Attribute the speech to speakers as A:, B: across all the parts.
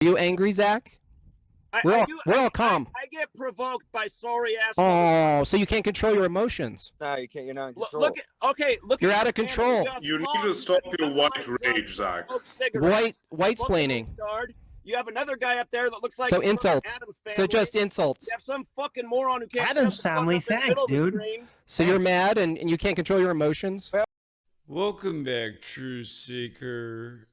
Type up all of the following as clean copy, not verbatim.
A: Are you angry, Zach? We're all calm.
B: I get provoked by sorry ass.
A: Oh, so you can't control your emotions.
C: No, you can't. You're not in control.
B: Look.
A: You're out of control.
D: You need to stop your white rage, Zach.
A: White-splaining.
B: You have another guy up there that looks like
A: so insults. So just insults.
B: You have some fucking moron who can't.
E: Adam's family, thanks, dude.
A: So you're mad and you can't control your emotions.
F: Welcome back, Truth Seeker.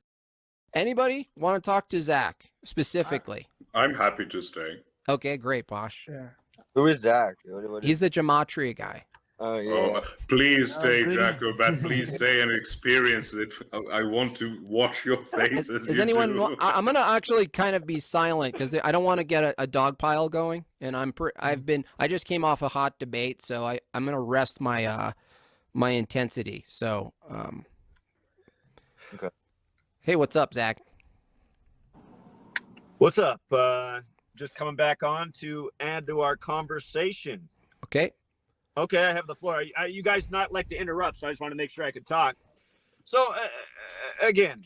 A: Anybody want to talk to Zach specifically?
D: I'm happy to stay.
A: Okay, great, Bosch.
C: Yeah. Who is Zach? What
A: He's the Gematria guy.
C: Oh, yeah.
D: Oh, please stay, Jacobet. Please stay and experience it. I want to watch your faces.
A: Is anyone? I'm gonna actually kind of be silent because I don't want to get a dog pile going, and I just came off a hot debate, so I'm gonna rest my my intensity. So
C: Okay.
B: Hey, what's up, Zach? What's up? Just coming back on to add to our conversation.
A: Okay.
B: Okay, I have the floor. You guys not like to interrupt, so I just want to make sure I could talk. So, again,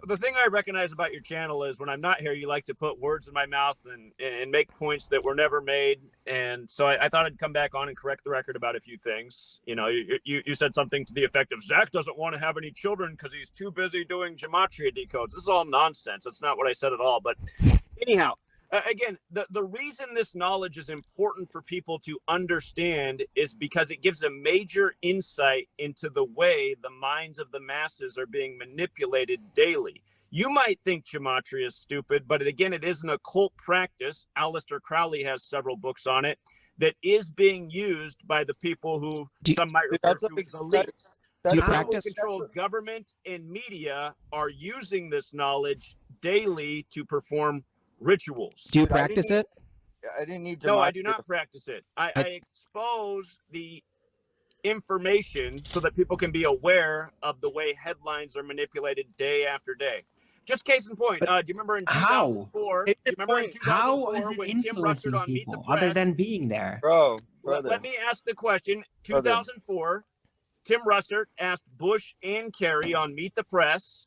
B: the thing I recognize about your channel is when I'm not here, you like to put words in my mouth and make points that were never made. And so I thought I'd come back on and correct the record about a few things. You know, you said something to the effect of, Zach doesn't want to have any children because he's too busy doing Gematria decodes. This is all nonsense. That's not what I said at all. But anyhow, again, the reason this knowledge is important for people to understand is because it gives a major insight into the way the minds of the masses are being manipulated daily. You might think Gematria is stupid, but again, it is an occult practice. Aleister Crowley has several books on it that is being used by the people who some might refer to as elites.
A: Do you
B: People
A: practice?
B: who control government and media are using this knowledge daily to perform rituals.
A: Do you practice it?
C: I didn't need to.
B: No, I do not practice it. I expose the information so that people can be aware of the way headlines are manipulated day after day. Just case in point, do you remember in 2004?
E: How is it influencing people other than being there?
C: Brother.
B: Let me ask the question. 2004, Tim Russert asked Bush and Kerry on Meet the Press.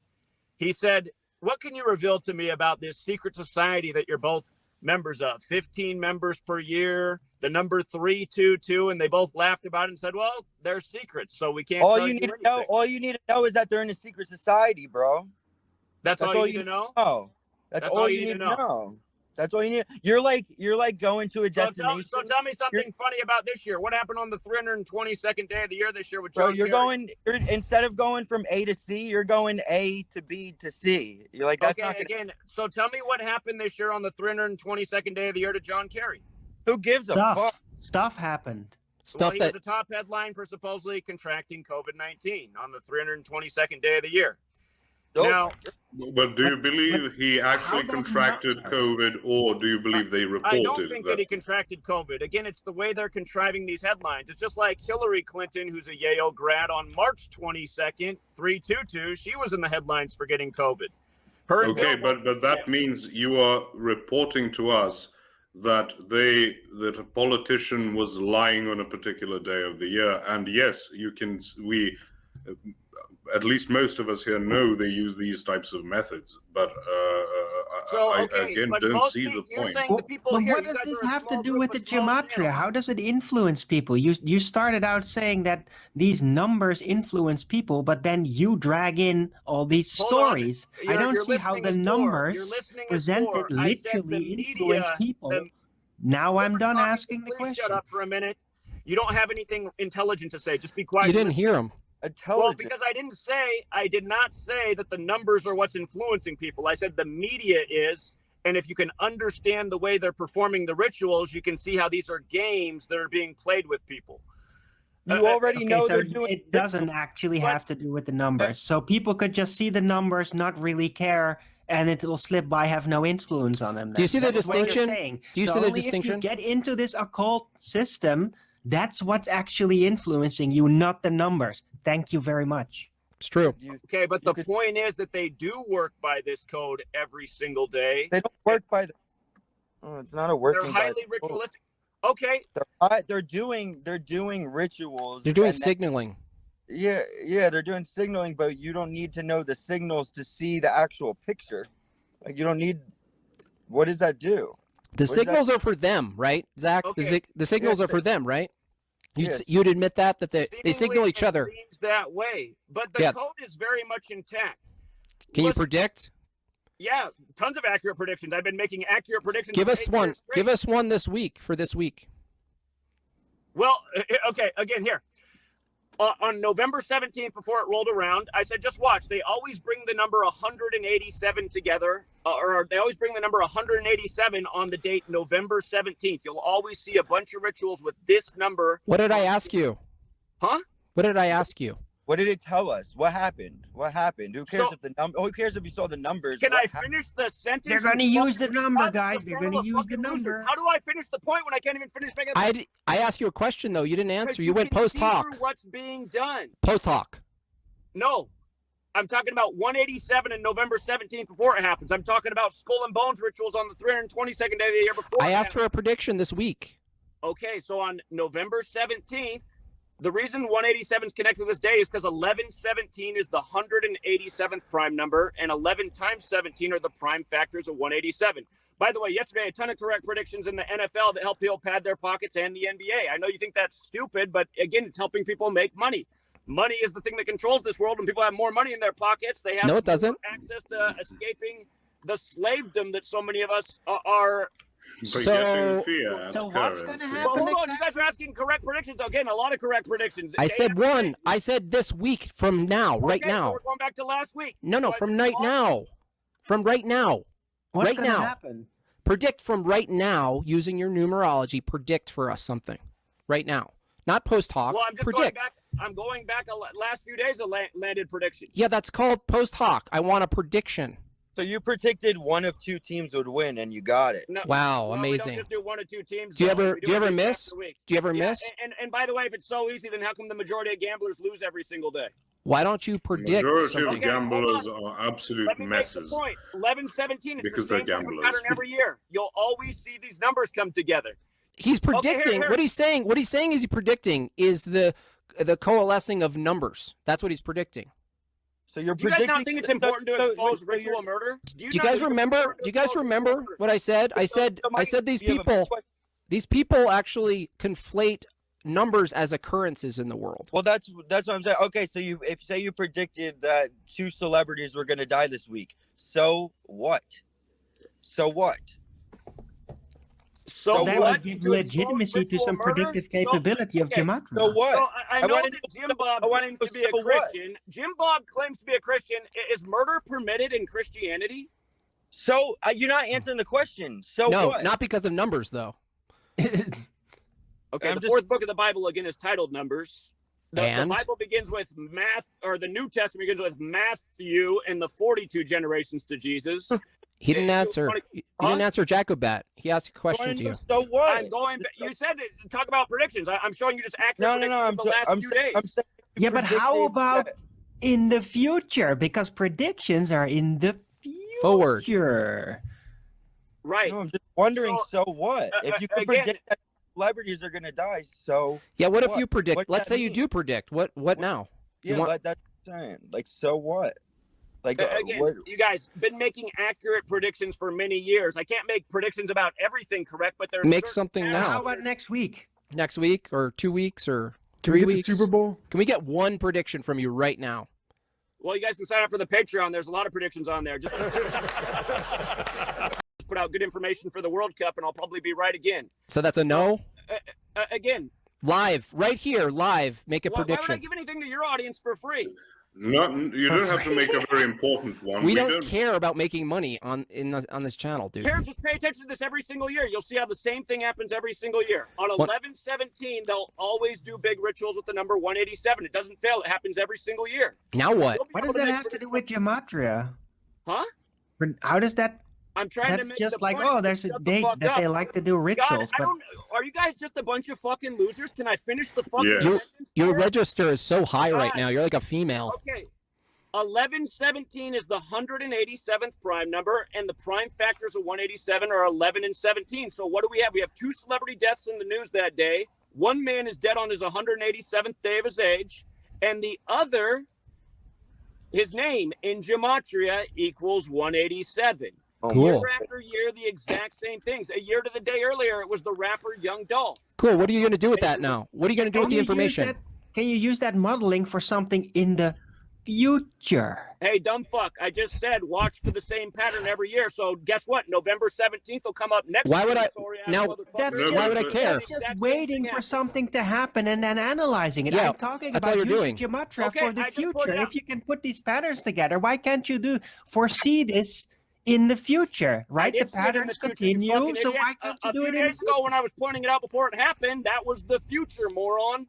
B: He said, what can you reveal to me about this secret society that you're both members of? 15 members per year, the number 322, and they both laughed about it and said, well, they're secrets, so we can't
C: All
B: tell
C: you
B: you
C: need
B: anything.
C: to know, all you need to know is that they're in a secret society, bro.
B: That's all you need to know?
C: No. That's all you need to know. That's all you need. You're like going to a destination.
B: So tell me something funny about this year. What happened on the 322nd day of the year this year with
C: Bro,
B: John Kerry?
C: Instead of going from A to C, you're going A to B to C. You're like, that's not
B: again. So tell me what happened this year on the 322nd day of the year to John Kerry.
C: Who gives a fuck?
E: Stuff happened.
B: Well, he was the top headline for supposedly contracting COVID-19 on the 322nd day of the year. Now,
D: but do you believe he actually contracted COVID, or do you believe they reported?
B: I don't think that he contracted COVID. Again, it's the way they're contriving these headlines. It's just like Hillary Clinton, who's a Yale grad, on March 22nd, 322. She was in the headlines for getting COVID.
D: Okay, but that means you are reporting to us that a politician was lying on a particular day of the year, and yes, at least most of us here know they use these types of methods, but I don't see the point.
E: But what does this have to do with the Gematria? How does it influence people? You started out saying that these numbers influence people, but then you drag in all these stories. I don't see how the numbers presented literally influence people. Now I'm done asking the question.
B: Shut up for a minute. You don't have anything intelligent to say. Just be quiet.
A: You didn't hear him.
B: Well, because I did not say that the numbers are what's influencing people. I said the media is, and if you can understand the way they're performing the rituals, you can see how these are games that are being played with people.
C: You already know they're doing.
E: It doesn't actually have to do with the numbers. So people could just see the numbers, not really care, and it will slip by, have no influence on them.
A: Do you see the distinction?
E: Do you see the distinction? If you get into this occult system, that's what's actually influencing you, not the numbers. Thank you very much.
A: It's true.
B: Okay, but the point is that they do work by this code every single day.
C: They don't work by the. Oh, it's not a working.
B: They're highly ritualistic. Okay.
C: They're doing rituals.
A: They're doing signaling.
C: Yeah, they're doing signaling, but you don't need to know the signals to see the actual picture. Like you don't need What does that do?
A: The signals are for them, right, Zach?
B: Okay.
A: The signals are for them, right?
C: Yes.
A: You'd admit that they signal each other.
B: It seems that way, but the code is very much intact.
A: Can you predict?
B: Yeah, tons of accurate predictions. I've been making accurate predictions.
A: Give us one. Give us one this week for this week.
B: Well, okay. Again, here on November 17th, before it rolled around, I said, just watch. They always bring the number 187 together, or they always bring the number 187 on the date November 17th. You'll always see a bunch of rituals with this number.
A: What did I ask you?
B: Huh?
A: What did I ask you?
C: What did it tell us? What happened? What happened? Who cares if the number? Who cares if you saw the numbers?
B: Can I finish the sentence?
E: They're going to use the number, guys. They're going to use the number.
B: How do I finish the point when I can't even finish making?
A: I asked you a question though. You didn't answer. You went post hoc.
B: What's being done?
A: Post hoc.
B: No, I'm talking about 187 and November 17th before it happens. I'm talking about skull and bones rituals on the 322nd day of the year before.
A: I asked for a prediction this week.
B: Okay, so on November 17th. The reason 187 is connected to this day is because 1117 is the 187th prime number, and 11 times 17 are the prime factors of 187. By the way, yesterday, a ton of correct predictions in the NFL that help people pad their pockets, and the NBA. I know you think that's stupid, but again, it's helping people make money. Money is the thing that controls this world. When people have more money in their pockets, they have
A: no, it doesn't.
B: Access to escaping the slavedom that so many of us are.
A: So
E: what's going to happen?
B: Well, hold on, you guys are asking correct predictions. Again, a lot of correct predictions.
A: I said one. I said this week from now, right now.
B: So we're going back to last week.
A: No, from right now. From right now.
E: What's
A: right now.
E: Happen?
A: Predict from right now using your numerology. Predict for us something right now, not post hoc.
B: Well, I'm just
A: predict.
B: going back. I'm going back last few days of landed predictions.
A: Yeah, that's called post hoc. I want a prediction.
C: So you predicted one of two teams would win, and you got it.
B: No,
A: wow, amazing.
B: We don't just do one or two teams.
A: Do you ever miss? Do you ever miss?
B: And by the way, if it's so easy, then how come the majority of gamblers lose every single day?
A: Why don't you predict?
D: The majority
A: something?
D: of gamblers are absolute
B: Let me
D: messes.
B: Make the point. 1117 is
D: because
B: the
D: they're
B: same
D: gamblers.
B: pattern every year. You'll always see these numbers come together.
A: He's predicting.
B: Here.
A: What he's saying is he predicting is the coalescing of numbers. That's what he's predicting.
C: So you're
B: do you guys not think it's important to expose ritual murder?
A: Do you guys remember? Do you guys remember what I said? I said these people actually conflate numbers as occurrences in the world.
C: Well, that's what I'm saying. Okay, so you predicted that two celebrities were going to die this week. So what? So what?
E: So that would give legitimacy to some predictive capability of Gematria.
C: So what?
B: So I know that Jimbob claims to be a Christian. Jimbob claims to be a Christian. Is murder permitted in Christianity?
C: So you're not answering the question. So
A: no,
C: what?
A: Not because of numbers, though.
B: Okay, the fourth book of the Bible again is titled Numbers. The Bible begins with the New Testament begins with Matthew and the 42 generations to Jesus.
A: He didn't answer. He didn't answer Jacobet. He asked a question to you.
C: So what?
B: I'm going. You said talk about predictions. I'm showing you just accurate predictions of the last few days.
E: Yeah, but how about in the future? Because predictions are in the future.
A: Forward.
B: Right.
C: No, I'm just wondering. So what? If you can predict that celebrities are going to die, so
A: yeah. What if you predict? Let's say you do predict. What now?
C: Yeah, that's what I'm saying. Like, so what? Like
B: again, you guys been making accurate predictions for many years. I can't make predictions about everything correct, but there's
A: make something now.
E: How about next week?
A: Next week or 2 weeks or 3
G: 3
A: weeks?
G: The Super Bowl?
A: Can we get one prediction from you right now?
B: Well, you guys can sign up for the Patreon. There's a lot of predictions on there. Just put out good information for the World Cup, and I'll probably be right again.
A: So that's a no?
B: Again.
A: Live, right here, live. Make a prediction.
B: Why would I give anything to your audience for free?
D: You don't have to make a very important one.
A: We don't care about making money on this channel, dude.
B: Here, just pay attention to this every single year. You'll see how the same thing happens every single year. On 11/17, they'll always do big rituals with the number 187. It doesn't fail. It happens every single year.
A: Now what?
E: What does that have to do with Gematria?
B: Huh?
E: How does that?
B: I'm trying
E: to
B: make
E: just
B: the
E: like,
B: point.
E: oh, there's a date that they like to do rituals.
B: God, are you guys just a bunch of fucking losers? Can I finish the fucking sentence?
A: Your register is so high right now. You're like a female.
B: Okay. 1117 is the 187th prime number, and the prime factors of 187 are 11 and 17. So what do we have? We have 2 celebrity deaths in the news that day. One man is dead on his 187th day of his age, and the other, his name in Gematria equals 187.
A: Cool.
B: Year after year, the exact same things. A year to the day earlier, it was the rapper Young Dolph.
A: Cool. What are you going to do with that now? What are you going to do with the information?
E: Can you use that modeling for something in the future?
B: Hey, dumb fuck! I just said watch for the same pattern every year. So guess what? November 17th will come up next.
A: Why would
B: year,
A: I-
B: sorry-ass
A: now-
B: motherfucker.
E: That's
D: No,
A: Why would I
D: but-
A: care?
E: That's just waiting for something to happen and then analyzing it.
A: Yeah,
E: I'm talking
A: that's all
E: about
A: you're
E: using
A: doing.
E: Gematria
B: Okay,
E: for the
B: I just put
E: future.
B: it out.
E: If you can put these patterns together, why can't you foresee this in the future, right? The
B: did say it in
E: patterns
B: the future, you
E: continue,
B: fucking
E: so
B: idiot.
E: why can't you
B: A
E: do
B: few
E: it in the
B: days ago when I was pointing it out before it happened, that was the future, moron.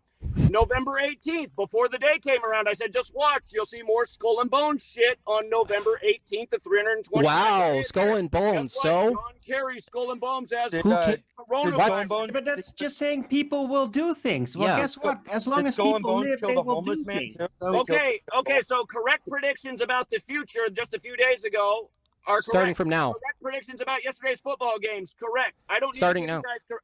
B: November 18th, before the day came around, I said, just watch. You'll see more Skull and Bones shit on November 18th of 320.
A: Wow, Skull and Bones. So,
B: John Kerry, Skull and Bones as
C: Did,
A: Who
C: uh,
A: ca-
C: did
B: coronavirus.
C: Skull and Bones,
E: But that's just saying people will do things. Well,
A: Yeah.
E: guess what? As long
C: did
E: as
C: Skull and
E: people
C: Bones
E: live,
C: kill
E: they
C: the
E: will
C: homeless
E: do
C: man
E: things.
C: too?
E: So,
B: Okay, so correct predictions about the future just a few days ago are
A: starting
B: correct.
A: from now.
B: Correct predictions about yesterday's football games, correct. I don't need
A: Starting
B: to give
A: now.
B: you guys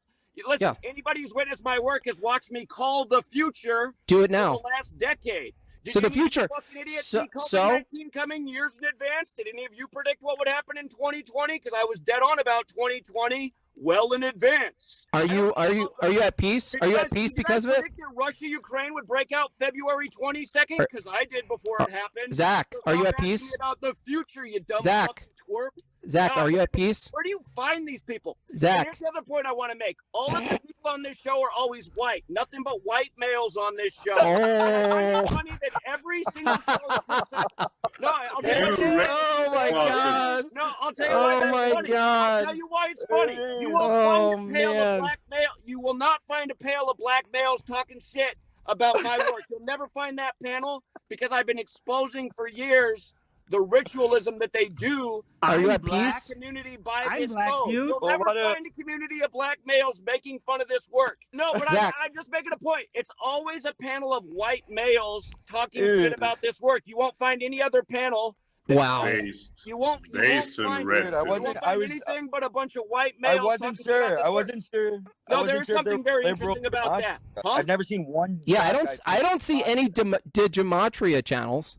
B: listen, anybody who's witnessed my work has watched me call the future
A: Do it
B: for
A: now.
B: the last decade. Did
A: So the
B: you
A: future-
B: fucking idiots
A: so-
B: see
A: so-
B: COVID-19 coming years in advance? Did any of you predict what would happen in 2020? Because I was dead on about 2020 well in advance.
A: Are you at peace? Are you at peace
B: Did
A: because
B: you
A: of
B: guys
A: it?
B: predict that Russia-Ukraine would break out February 22nd?
A: Are-
B: Because I did before it happened.
A: Zach,
B: So
A: are you
B: stop
A: at
B: asking me
A: peace?
B: about the future, you dumb
A: Zach.
B: fucking twerp.
A: Zach,
B: No,
A: are you at peace?
B: Where do you find these people? And
A: Zach,
B: here's the other point I want to make. All of the people on this show are always white. Nothing but white males on this show. I find it
A: oh,
B: funny that every single show that comes out. No, I'll tell you.
D: You
A: oh my God.
B: No, I'll tell you why
A: Oh
B: that's
A: my
B: funny.
A: God.
B: I'll tell you why it's funny. You won't
A: Oh,
B: find a pail
A: man.
B: of black male. You will not find a pail of black males talking shit about my work. You'll never find that panel because I've been exposing for years the ritualism that they do.
A: Are you
E: I'm
A: at
E: black.
A: peace?
B: Community by
E: I'm
B: this
E: black,
B: mode.
E: dude.
B: You'll
C: Well,
B: never
C: what a-
B: find a community of black males making fun of this work. No, but
A: Zach.
B: I'm just making a point. It's always a panel of white males talking
C: Ew.
B: shit about this work. You won't find any other panel.
A: Wow.
D: Based.
B: You won't
D: Based on
B: find,
D: red
C: Dude, I
B: you
C: wasn't-
B: won't
C: I
B: find
C: was-
B: anything but a bunch of white
C: I
B: males.
C: wasn't
B: talking about
C: sure.
B: this
C: I
B: work.
C: wasn't sure. I
B: No,
C: wasn't
B: there's
C: sure if they
B: something
C: were
B: very
C: liberal
B: interesting
C: or
B: about
C: not.
B: that. Huh?
C: I've never seen one.
A: Yeah, I
C: black guy
A: don't see any Gematria channels.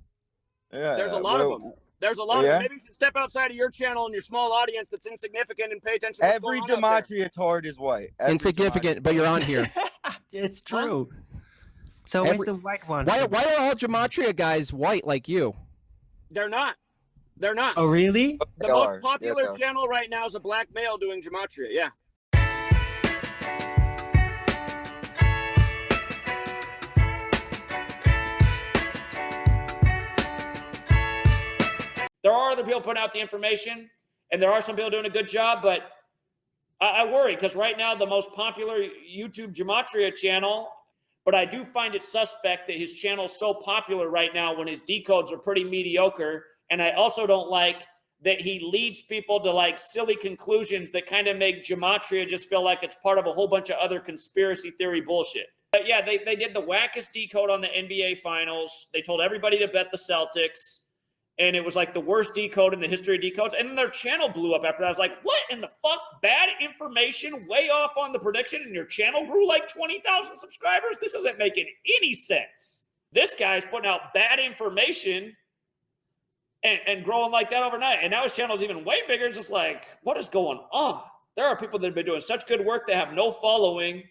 C: Yeah,
B: There's a lot of them. There's a lot of
C: Yeah?
B: them. Maybe you should step outside of your channel and your small audience that's insignificant and pay attention to what's
C: Every
B: going on out there.
C: Gematria tard is white. Every
A: Insignificant, but you're on here.
E: it's true. So where's the white one?
A: Why are all Gematria guys white like you?
B: They're not. They're not.
E: Oh, really?
B: The
C: They
B: most
C: are.
B: popular
C: Yes, they are.
B: channel right now is a black male doing Gematria. Yeah. There are other people putting out the information, and there are some people doing a good job, but I worry because right now the most popular YouTube Gematria channel, but I do find it suspect that his channel is so popular right now when his decodes are pretty mediocre, and I also don't like that he leads people to like silly conclusions that kind of make Gematria just feel like it's part of a whole bunch of other conspiracy theory bullshit. But yeah, they did the wackest decode on the NBA Finals. They told everybody to bet the Celtics. And it was like the worst decode in the history of decodes. And then their channel blew up after that. I was like, what in the fuck? Bad information, way off on the prediction, and your channel grew like 20,000 subscribers? This isn't making any sense. This guy's putting out bad information and growing like that overnight. And now his channel is even way bigger. It's just like, what is going on? There are people that have been doing such good work that have no following.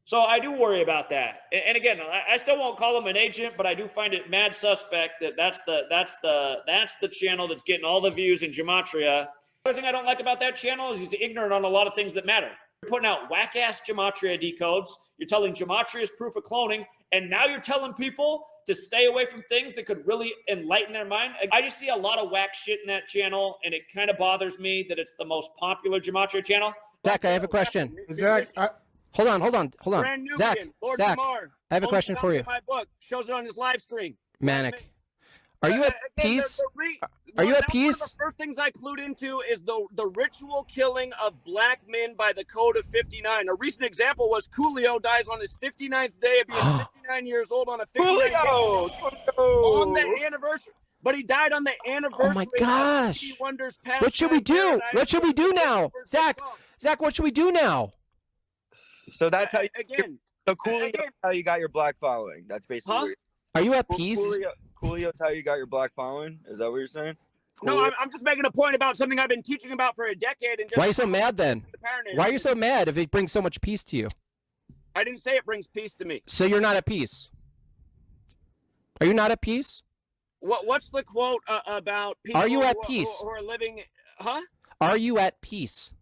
B: So I do worry about that. And again, I still won't call him an agent, but I do find it mad suspect that that's the channel that's getting all the views in Gematria. The other thing I don't like about that channel is he's ignorant on a lot of things that matter. You're putting out whack-ass Gematria decodes. You're telling Gematria is proof of cloning, and now you're telling people to stay away from things that could really enlighten their mind. I just see a lot of whack shit in that channel, and it kind of bothers me that it's the most popular Gematria channel.
A: Zach, I have a question.
G: Zach,
A: Hold on.
B: Brand new
A: Zach,
B: Lord
A: Zach,
B: Jamar,
A: I have a
B: owns
A: question
B: it
A: for
B: out
A: you.
B: in my book shows it on his live stream.
A: Manic. Are you at
B: Again,
A: peace?
B: Are
A: you at
B: One of
A: peace?
B: the first things I clued into is the ritual killing of black men by the Code of 59. A recent example was Coolio dies on his 59th day of being 59 years old on a 59th day on the anniversary. But he died on the anniversary.
A: Oh my
B: of
A: gosh.
B: Stevie Wonder's past
A: What should we
B: time
A: do?
B: paradise.
A: What should we do now? Zach, what should we do now?
C: So that's how you,
B: Again,
C: so Coolio's
B: again.
C: how you got your black following. That's basically
B: Huh?
C: what
A: Are you at peace?
C: Coolio's how you got your black following. Is that what you're saying?
B: No, I'm just making a point about something I've been teaching about for a decade. And just
A: Why are you so mad then? Why are you so mad if it brings so much peace to you?
B: I didn't say it brings peace to me.
A: So you're not at peace. Are you not at peace?
B: What's the quote about people
A: Are you at peace?
B: Who are living? Huh?
A: Are you at peace?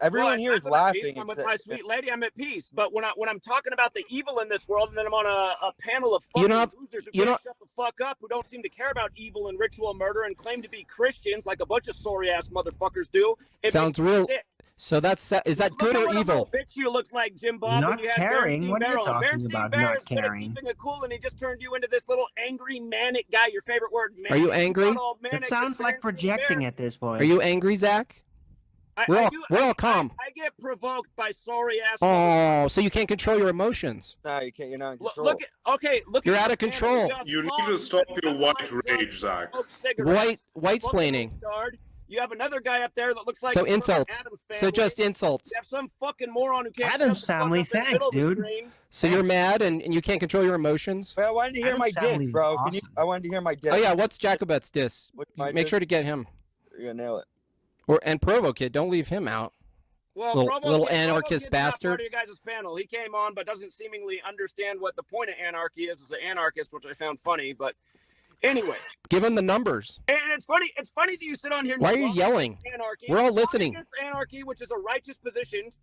C: Everyone here is laughing.
B: I'm with my sweet lady. I'm at peace. But when I'm talking about the evil in this world, and then I'm on a panel of fucking losers who can't shut the fuck up, who don't seem to care about evil and ritual murder, and claim to be Christians like a bunch of sorry ass motherfuckers do.
A: Sounds real. So is that good or evil?
B: Bitch, you look like Jimbob.
E: Not caring. What are you talking about? Not caring.
B: Keeping it cool, and he just turned you into this little angry, manic guy. Your favorite word? Manic.
A: Are you angry?
E: It sounds like projecting at this point.
A: Are you angry, Zach? We're all calm.
B: I get provoked by sorry ass.
A: Oh, so you can't control your emotions.
C: No, you can't. You're not in control.
B: Look.
A: You're out of control.
D: You need to stop your white rage, Zach.
A: White-splaining.
B: You have another guy up there that looks like
A: so insults. So just insults.
B: You have some fucking moron who can't.
E: Adam's family, thanks, dude.
A: So you're mad and you can't control your emotions.
C: Well, I wanted to hear my diss, bro.
E: Awesome.
C: I wanted to hear my diss.
A: Oh yeah, what's Jacobet's diss? Make sure to get him.
C: You're gonna nail it.
A: And Provo Kid, don't leave him out.
B: Well,
A: little anarchist bastard.
B: Part of your guys' panel. He came on, but doesn't seemingly understand what the point of anarchy is as an anarchist, which I found funny. But anyway,
A: give him the numbers.
B: And it's funny. It's funny that you sit on here.
A: Why are you yelling?
B: Anarchy.
A: We're all listening.
B: Anarchy, which is a righteous position.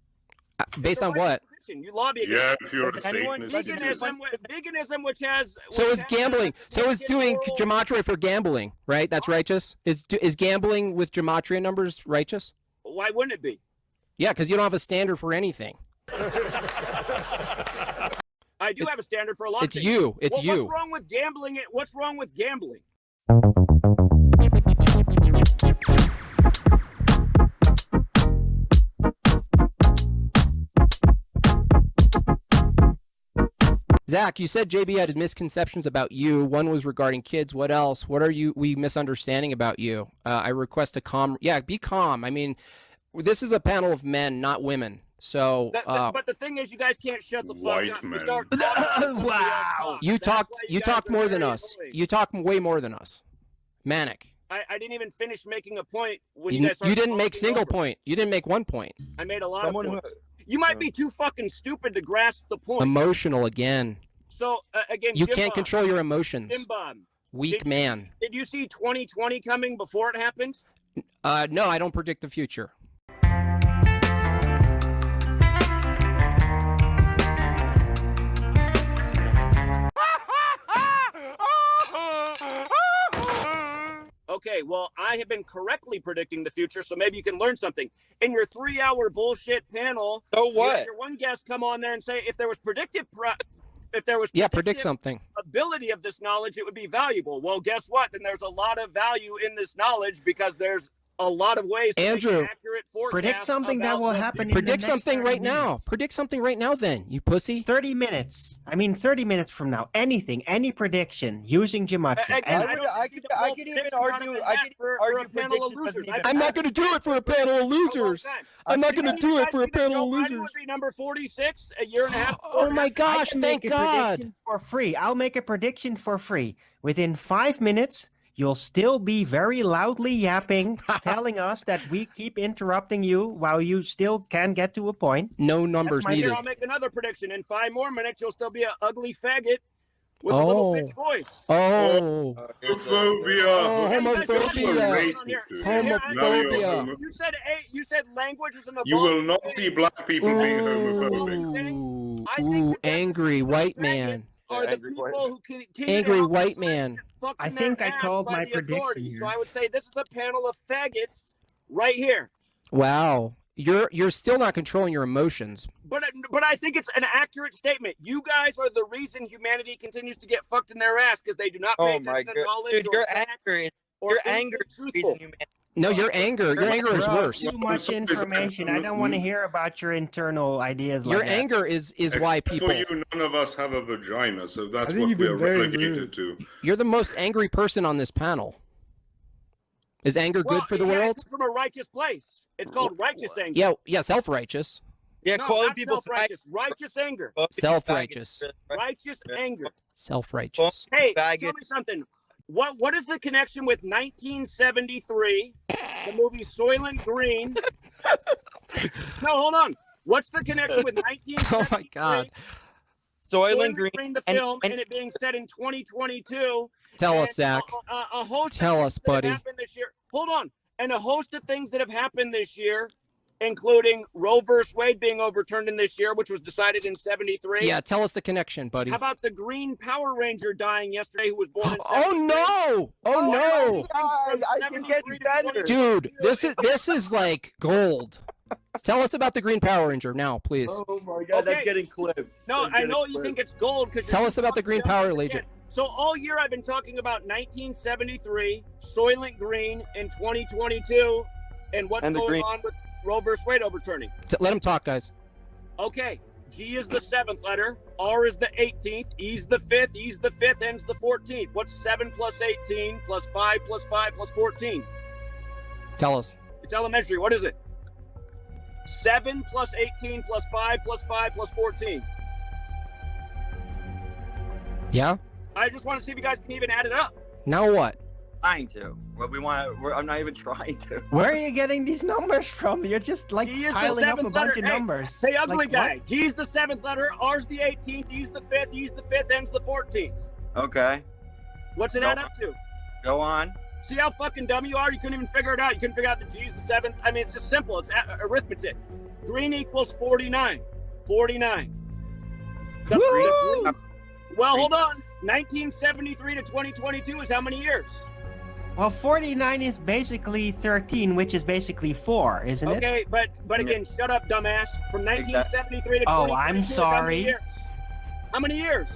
A: Based on what?
B: You lobby against.
D: Yeah, if you're a Satanist.
B: Veganism, which has.
A: So is gambling. So is doing Gematria for gambling, right? That's righteous. Is gambling with Gematria numbers righteous?
B: Why wouldn't it be?
A: Yeah, because you don't have a standard for anything.
B: I do have a standard for a lot of things.
A: It's you.
B: What's wrong with gambling? What's wrong with gambling? Zach, you said JB had misconceptions about you. One was regarding kids. What else? What are we misunderstanding about you? I request a calm. Yeah, be calm. I mean, this is a panel of men, not women. So, but the thing is, you guys can't shut the fuck
D: white
B: up.
D: Men.
E: Wow.
A: You talk more than us. You talk way more than us. Manic.
B: I didn't even finish making a point when
A: you
B: guys started.
A: You didn't make single
B: over.
A: point. You didn't make one point.
B: I made a lot of points. You might be too fucking stupid to grasp the point.
A: Emotional again.
B: So again,
A: you can't control your emotions.
B: Jimbob,
A: weak man.
B: Did you see 2020 coming before it happened?
A: No, I don't predict the future.
B: Okay, well, I have been correctly predicting the future, so maybe you can learn something. In your 3-hour bullshit panel,
C: so what?
B: You had your one guest come on there and say if there was predict
A: something.
B: Ability of this knowledge, it would be valuable. Well, guess what? Then there's a lot of value in this knowledge because there's a lot of ways to make an accurate forecast.
E: Predict something that will happen in
A: Predict
E: the next
A: something
E: 30
A: right
E: minutes.
A: now. Predict something right now then, you pussy.
E: 30 minutes. I mean 30 minutes from now. Anything, any prediction using Gematria.
C: I could even argue
A: I'm not going to do it for a panel of losers. I'm not going to do it for a panel of losers.
B: Number 46, a year and a half.
A: Oh my gosh, thank God.
E: For free. I'll make a prediction for free. Within 5 minutes, you'll still be very loudly yapping, telling us that we keep interrupting you while you still can get to a point.
A: No numbers needed.
B: Here, I'll make another prediction. In 5 more minutes, you'll still be an ugly faggot with a little bitch voice.
A: Oh.
D: Homophobia.
A: Homophobia.
B: You said language is an evolved
D: You will not see black people being homophobic.
A: Ooh, angry white man.
B: Are the people who continue
A: angry white man.
E: I think I called my prediction here.
B: So I would say this is a panel of faggots right here.
A: Wow. You're still not controlling your emotions.
B: But I think it's an accurate statement. You guys are the reason humanity continues to get fucked in their ass because they do not pay attention to knowledge or facts or
C: anger is
B: truthful.
A: No, your anger is worse.
E: Too much information. I don't want to hear about your internal ideas.
A: Your
E: like that.
A: anger is why people.
D: For you, none of us have a vagina, so that's what we're relegated to.
A: You're the most angry person on this panel. Is anger good for the world?
B: It's from a righteous place. It's called righteous anger.
A: Yeah, self-righteous.
C: Yeah,
B: no,
C: calling
B: not
C: people
B: self-righteous. Righteous anger.
A: Self-righteous.
B: Righteous anger.
A: Self-righteous.
B: Hey, tell me something. What is the connection with 1973, the movie Soylent Green? No, hold on. What's the connection with 1973?
A: Oh my God.
C: Soylent Green,
B: the film, and it being set in 2022.
A: Tell us, Zach.
B: A host
A: Tell
B: of
A: us,
B: things that have
A: buddy.
B: happened this year. Hold on. And a host of things that have happened this year, including Roe versus Wade being overturned in this year, which was decided in 73.
A: Yeah, tell us the connection, buddy.
B: How about the Green Power Ranger dying yesterday who was born in
A: Oh
B: 73?
A: no! Oh no!
C: God, I can get better.
A: Dude, this is like gold. Tell us about the Green Power Ranger now, please.
C: Oh my God, that's
B: Okay.
C: getting clipped.
B: No,
C: That's
B: I
C: getting
B: know you
C: clipped.
B: think it's gold because
A: Tell us about the Green Power Ranger.
B: So all year I've been talking about 1973, Soylent Green, in 2022, and what's
C: And the
B: going
C: green-
B: on with Roe versus Wade overturning.
A: Let him talk, guys.
B: Okay, G is the 7th letter, R is the 18th, E's the 5th, E's the 5th, N's the 14th. What's 7 plus 18 plus 5 plus 5 plus 14?
A: Tell us.
B: It's elementary. What is it? 7 plus 18 plus 5 plus 5 plus 14.
A: Yeah?
B: I just want to see if you guys can even add it up.
A: Now what?
C: Trying to. What we want. I'm not even trying to.
E: Where are you getting these numbers from? You're just like
B: G is the
E: piling up a
B: 7th
E: bunch
B: letter.
E: of
B: Hey,
E: numbers.
B: Hey, ugly
E: Like,
B: guy.
E: what?
B: G's the 7th letter, R's the 18th, E's the 5th, E's the 5th, N's the 14th.
C: Okay,
B: What's it
C: No.
B: add up to?
C: go on.
B: See how fucking dumb you are? You couldn't even figure it out. You couldn't figure out the G's the 7th. I mean, it's just simple. It's arithmetic. Green equals 49. 49. The
E: Woo!
B: green- Well, hold on. 1973 to 2022 is how many years?
E: Well, 49 is basically 13, which is basically 4, isn't it?
B: Okay, but again, shut up, dumbass. From 1973 to
E: Oh,
B: 2022
E: I'm
B: is how many
E: sorry.
B: years? How many years?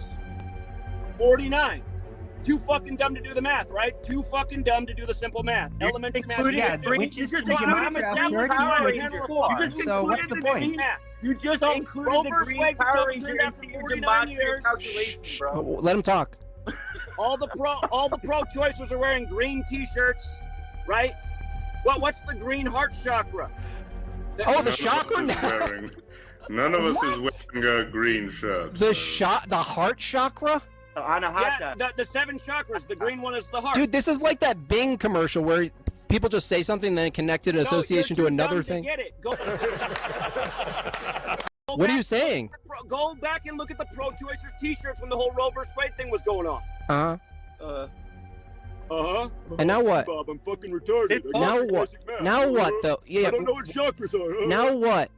B: 49. Too fucking dumb to do the math, right? Too fucking dumb to do the simple math.
C: You
B: Elementary math.
C: included
E: Yeah,
C: the green-
E: which is
C: you just
E: the
C: included
B: I'm
C: the
B: a
E: Gematria
C: green
B: Green
C: Power
E: Power
C: Ranger.
E: Ranger.
C: You just
E: So what's
C: included
E: the point?
B: Math.
C: You just
B: So,
C: included
B: Roe
C: the
B: versus
C: Green
B: Wade was
C: Power
B: overturned
C: Ranger
B: after
C: into your
B: 49
C: Gematria
B: years.
C: calculations, bro.
A: Let him talk.
B: All the pro-choicers are wearing green T-shirts, right? What's the green heart chakra?
A: Oh,
D: None
A: the
D: of
A: chakra
D: us is
A: now.
D: wearing. None of us is wearing a green shirt.
A: The
D: so-
A: the heart chakra?
C: On a hot
B: Yeah,
C: tub.
B: the 7 chakras. The green one is the heart.
A: Dude, this is like that Bing commercial where people just say something and then connect it in
B: No,
A: association to
B: you're too
A: another
B: dumb to
A: thing.
B: Get it. Go
A: What are you
B: back-
A: saying?
B: Go back and look at the pro-choicers T-shirts when the whole Roe versus Wade thing was going on.
A: Uh-huh.
B: Uh-huh.
A: And now what?
B: Bob, I'm fucking retarded.
C: It's
B: I
A: Now
B: don't
A: what?
B: basic math.
A: Now what though? Yeah.
B: I don't know what chakras are.
A: Now what?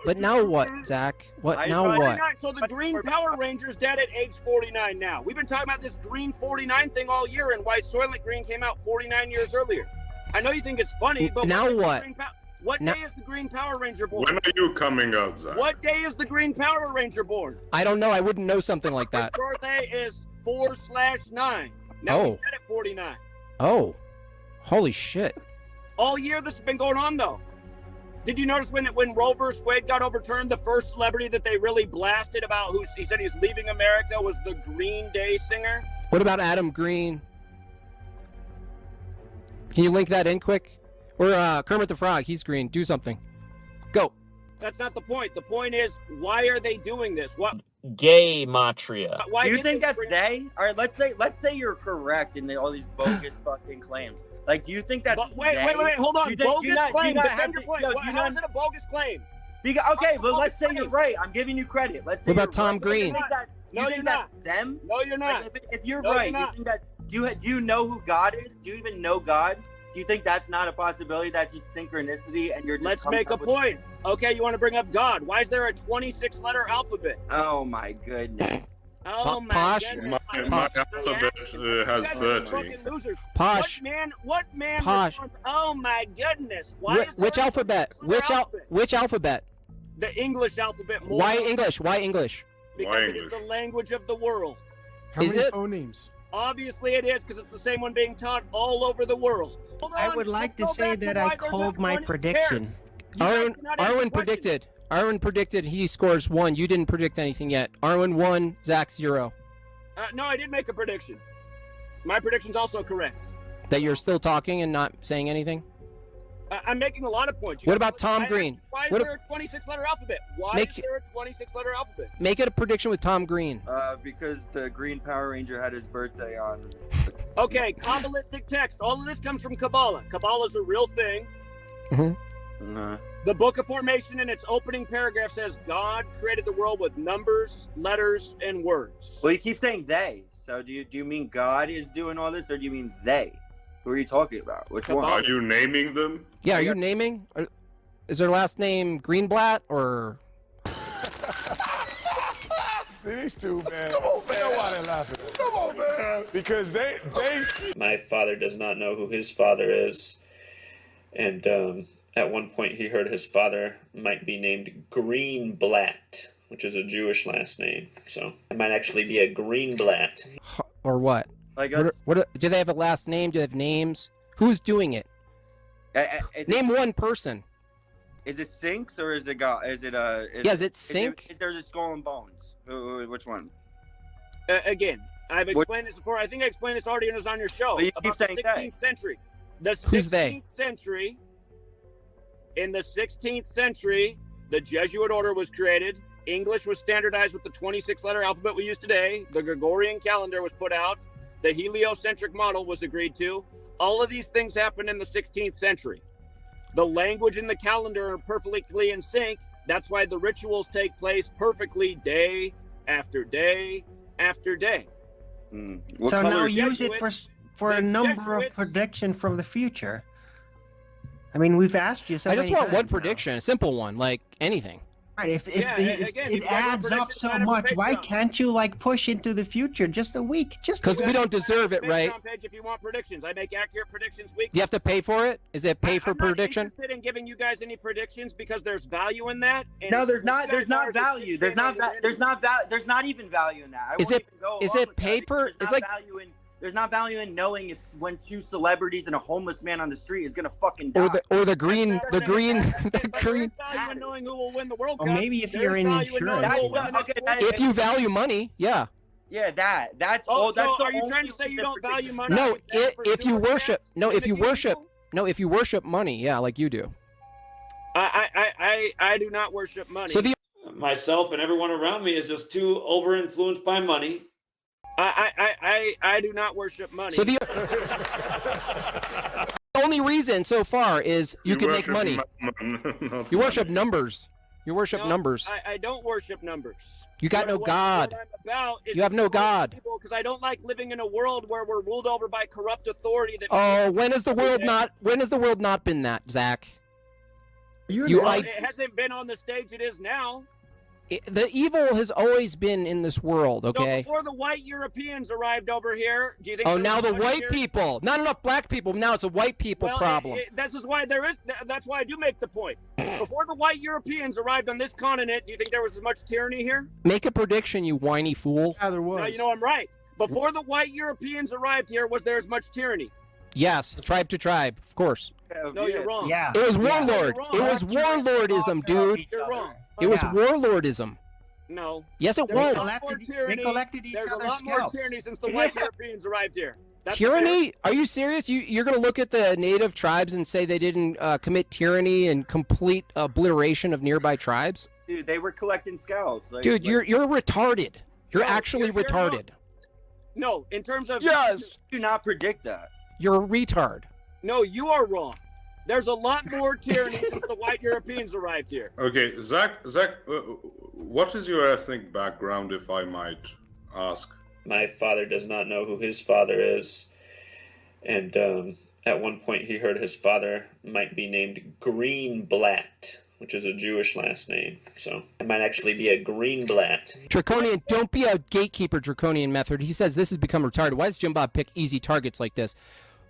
A: But now what, Zach? What?
C: I
A: Now
C: find-
A: what?
B: 49. So the Green Power Ranger's dead at age 49 now. We've been talking about this Green 49 thing all year and why Soylent Green came out 49 years earlier. I know you think it's funny, but
A: Now
B: when is the
A: what?
B: Green What
A: Now-
B: day is the Green Power Ranger born?
D: When are you coming out, Zach?
B: What day is the Green Power Ranger born?
A: I don't know. I wouldn't know something like
B: His
A: that.
B: birthday is 4/9. Now
A: Oh.
B: he's dead at 49.
A: Oh, holy shit!
B: All year this has been going on though. Did you notice when Roe versus Wade got overturned, the first celebrity that they really blasted about who he said he's leaving America was the Green Day singer?
A: What about Adam Green? Can you link that in quick? Or Kermit the Frog? He's green. Do something. Go.
B: That's not the point. The point is, why are they doing this? What?
G: Gematria.
B: Why
C: Do you
B: did
C: think
B: they
C: that's
B: bring-
C: they? All right, let's say you're correct in all these bogus fucking claims. Like, do you think that's
B: But wait,
C: they?
B: hold on.
C: Do you think-
B: Bogus
C: do you not- do you
B: claim.
C: not
B: Defend
C: have
B: your
C: to-
B: point.
C: no, do
B: What,
C: you
B: how
C: not-
B: is it a bogus claim?
C: Okay, but
B: Bogus
C: let's say
B: claim.
C: you're right. I'm giving you credit. Let's say
A: What about
C: you're
A: Tom
C: right.
A: Green?
C: Do you think that's,
B: No,
C: you
B: you're
C: think
B: not.
C: that's them?
B: No, you're not.
C: Like, if you're
B: No, you're
C: right,
B: not.
C: you think that do you know who God is? Do you even know God? Do you think that's not a possibility? That's just synchronicity, and you're just
B: Let's
C: coming
B: make a
C: up with-
B: point. Okay, you want to bring up God. Why is there a 26-letter alphabet?
C: Oh my goodness!
B: Oh my
A: Posh.
B: goodness.
D: My alphabet has
B: You guys are
D: 30.
B: fucking losers.
A: Posh.
B: What man
A: Posh.
B: responds, oh my goodness. Why is
A: Which
B: there a
A: alphabet?
B: 26-letter alphabet?
A: Which alphabet?
B: The English alphabet. More
A: Why English? Why English?
B: Because
D: Why
B: it is
D: English?
B: the language of the world.
H: How
A: Is
H: many
A: it?
H: phonemes?
B: Obviously it is, because it's the same one being taught all over the world. Hold
E: I
B: on,
E: would like to
B: let's go
E: say
B: back
E: that
B: why
E: I
B: there's a
E: called my
B: 20
E: prediction.
B: You guys
A: Arwen,
B: cannot answer
A: Arwen
B: questions.
A: predicted. Arwen predicted he scores 1. You didn't predict anything yet. Arwen 1, Zach 0.
B: No, I did make a prediction. My prediction's also correct.
A: That you're still talking and not saying anything?
B: I'm making a lot of points. You
A: What
B: guys-
A: about Tom
B: why-
A: Green?
B: Why is
A: What
B: there a 26-letter alphabet? Why
A: Make-
B: is there a 26-letter alphabet?
A: Make it a prediction with Tom Green.
C: Because the Green Power Ranger had his birthday on
B: Okay, Kabbalistic text. All of this comes from Kabbalah. Kabbalah is a real thing. The Book of Formation in its opening paragraph says God created the world with numbers, letters, and words.
C: Well, you keep saying they. So do you mean God is doing all this, or do you mean they? Who are you talking about? Which one?
D: Are you naming them?
A: Yeah, are you naming? Is their last name Greenblatt or?
H: See these two, man. Come on, man. You know why they're laughing? Come on, man. Because they.
G: My father does not know who his father is. And at one point he heard his father might be named Greenblatt, which is a Jewish last name. So it might actually be a Greenblatt.
A: Or what?
C: Like,
A: What do they have a last name? Do they have names? Who's doing it? Name one person.
C: Is it Sinks or is it God? Is it
A: Is it Sink?
C: Is there the Skull and Bones? Which one?
B: Again, I've explained this before. I think I explained this already when it was on your show.
C: But you keep
B: about the
C: saying
B: 16th century. The 16th
A: Who's they?
B: century. In the 16th century, the Jesuit order was created. English was standardized with the 26-letter alphabet we use today. The Gregorian calendar was put out. The heliocentric model was agreed to. All of these things happened in the 16th century. The language and the calendar are perfectly in sync. That's why the rituals take place perfectly day after day after day.
E: So now use it
B: Jesuits-
E: for a
B: the
E: number of
B: Jesuits-
E: prediction from the future. I mean, we've asked you so
A: I just
E: many
A: want one
E: times now.
A: prediction, a simple one, like anything.
E: Right, if
B: again, if
E: it
B: you guys want
E: adds up
B: predictions,
E: so
B: sign up for
E: much, why
B: Patreon.
E: can't you like push into the future just a week? Just
A: Because we don't deserve it,
B: Patreon
A: right?
B: page if you want predictions. I make accurate predictions weekly.
A: Do you have to pay for it? Is it pay for
B: I'm
A: prediction?
B: not interested in giving you guys any predictions because there's value in that. And
C: No, there's
B: what
C: not.
B: you
C: There's
B: guys
C: not
B: are is just
C: value. There's
B: sitting
C: not.
B: on your
C: There's not. There's not even value in that. I
A: Is
C: won't
A: it-
C: even go
A: is
C: along
A: it
C: with that
A: paper?
C: because
A: It's
C: there's
A: like-
C: not value in. There's not value in knowing if when two celebrities and a homeless man on the street is gonna fucking die.
A: Or the green, the green, the
B: But there
A: green.
B: is value in knowing who will win the World
E: Or
B: Cup.
E: maybe if
B: There
E: you're
B: is
E: in
B: value in knowing
E: insurance.
B: who will win the
C: That's-
B: next
C: okay,
B: World
C: that-
A: If you value money, yeah.
C: Yeah, that's
B: Oh,
C: all. That's
B: so
C: the
B: are you
C: only
B: trying to say you
C: reason
B: don't
C: prediction-
B: value money?
A: No,
B: except for
A: if you
B: super
A: worship,
B: chats
A: no,
B: and
A: if
B: the
A: you
B: key
A: worship,
B: people?
A: no, if you worship money, yeah, like you do.
B: I do not worship money.
A: So the
F: Myself and everyone around me is just too over-influenced by money.
B: I do not worship money.
A: So the only reason so far is you can make
D: worship
A: money.
D: mammon,
A: You worship
D: not
A: numbers. You worship
B: No,
A: numbers.
B: I don't worship numbers.
A: You got no God.
B: What I'm about is
A: You have no God.
B: Because I don't like living in a world where we're ruled over by corrupt authority. That
A: Oh, when has the world not? When has the world not been that, Zach? You,
B: Well,
A: I,
B: it hasn't been on the stage it is now.
A: the evil has always been in this world.
B: So
A: Okay.
B: before the white Europeans arrived over here, do you think?
A: Oh,
B: there
A: now
B: was
A: the
B: much
A: white
B: here?
A: people. Not enough black people. Now it's a white people
B: Well,
A: problem.
B: This is why there is. That's why I do make the point. Before the white Europeans arrived on this continent, do you think there was as much tyranny here?
A: Make a prediction, you whiny fool.
E: Yeah, there was.
B: No, you know I'm right. Before the white Europeans arrived here, was there as much tyranny?
A: Yes, tribe to tribe, of course.
B: No, you're wrong.
E: Yeah.
A: It was
E: Yeah.
A: warlord.
B: You're wrong.
A: It was warlordism, dude.
B: You're wrong.
A: It was
E: Yeah.
A: warlordism.
B: No.
A: Yes, it
B: There's a
A: was.
B: lot more tyranny.
E: They collected each
B: There's a
E: other's
B: lot more
E: scalps.
B: tyranny since the white Europeans arrived here. That's
A: Tyranny? Are you serious? You're going to look at the native tribes and say they didn't commit tyranny and complete obliteration of nearby tribes?
C: Dude, they were collecting scalps. Like,
A: Dude, you're retarded. You're
B: No,
A: actually
B: you're
A: retarded.
B: No, in terms of
A: Yes.
C: do not predict that.
A: You're a retard.
B: No, you are wrong. There's a lot more tyranny since the white Europeans arrived here.
D: Okay, Zach, what is your ethnic background, if I might ask?
G: My father does not know who his father is. And at one point he heard his father might be named Greenblatt, which is a Jewish last name. So it might actually be a Greenblatt.
A: Draconian, don't be a gatekeeper, Draconian method. He says this has become retarded. Why does Jimbob pick easy targets like this?